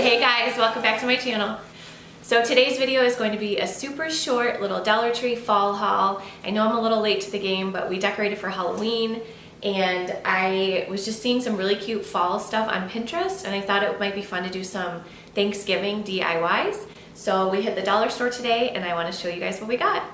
Hey guys, welcome back to my channel. So today's video is going to be a super short little Dollar Tree fall haul. I know I'm a little late to the game, but we decorated for Halloween and I was just seeing some really cute fall stuff on Pinterest and I thought it might be fun to do some Thanksgiving DIYs. So we hit the dollar store today and I want to show you guys what we got.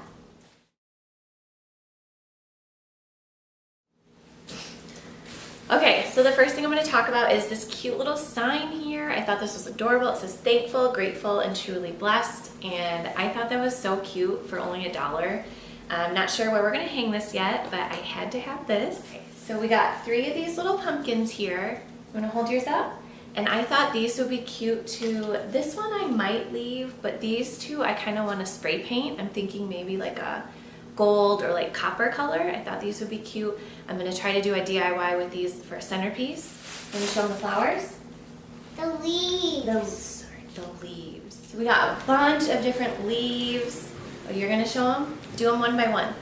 Okay, so the first thing I'm going to talk about is this cute little sign here. I thought this was adorable. It says thankful, grateful, and truly blessed, and I thought that was so cute for only $1. I'm not sure where we're going to hang this yet, but I had to have this. Okay, so we got 3 of these little pumpkins here. You want to hold yours up? And I thought these would be cute too. This one I might leave, but these two I kind of want to spray paint. I'm thinking maybe like a gold or like copper color. I thought these would be cute. I'm going to try to do a DIY with these for a centerpiece. Let me show them the flowers. The leaves. The leaves. So we got a bunch of different leaves. Oh, you're going to show them? Do them one by one.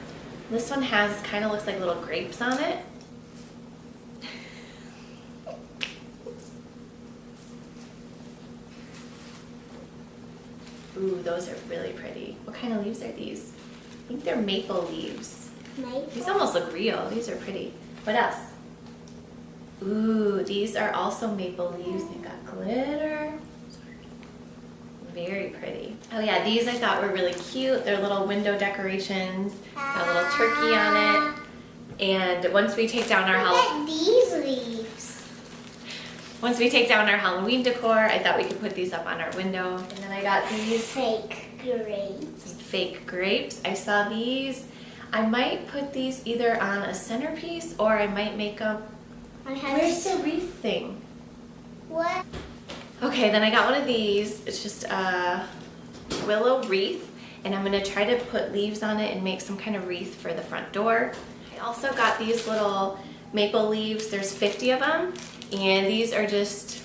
This one has, kind of looks like little grapes on it. Ooh, those are really pretty. What kind of leaves are these? I think they're maple leaves. Maple? These almost look real. These are pretty. What else? Ooh, these are also maple leaves. They've got glitter. Very pretty. Oh yeah, these I thought were really cute. They're little window decorations. Got a little turkey on it. And once we take down our Look at these leaves. Once we take down our Halloween decor, I thought we could put these up on our window. And then I got these fake grapes. Some fake grapes. I saw these. I might put these either on a centerpiece or I might make them. Where's the wreath thing? What? Okay, then I got one of these. It's just a willow wreath and I'm gonna try to put leaves on it and make some kind of wreath for the front door. I also got these little maple leaves. There's 50 of them and these are just,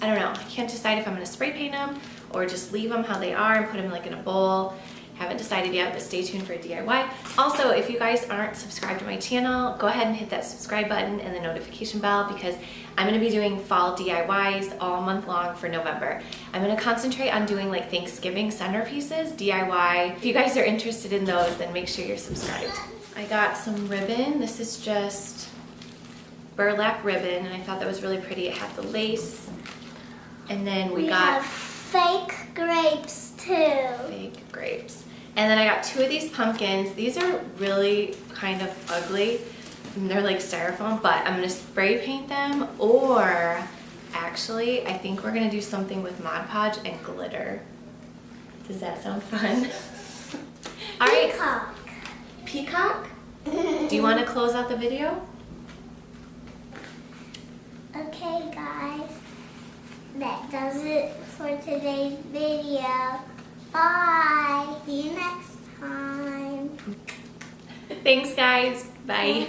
I don't know, I can't decide if I'm gonna spray paint them or just leave them how they are and put them like in a bowl. Haven't decided yet, but stay tuned for a DIY. Also, if you guys aren't subscribed to my channel, go ahead and hit that subscribe button and the notification bell because I'm gonna be doing fall DIYs all month long for November. I'm gonna concentrate on doing like Thanksgiving centerpieces, DIY. If you guys are interested in those, then make sure you're subscribed. I got some ribbon. This is just burlap ribbon and I thought that was really pretty. It had the lace. And then we got fake grapes too. Fake grapes. And then I got 2 of these pumpkins. These are really kind of ugly. And they're like styrofoam, but I'm gonna spray paint them or actually I think we're gonna do something with Mod Podge and glitter. Does that sound fun? All right. Peacock. Peacock? Do you want to close out the video? Okay guys, that does it for today's video. Bye. See you next time. Thanks guys. Bye.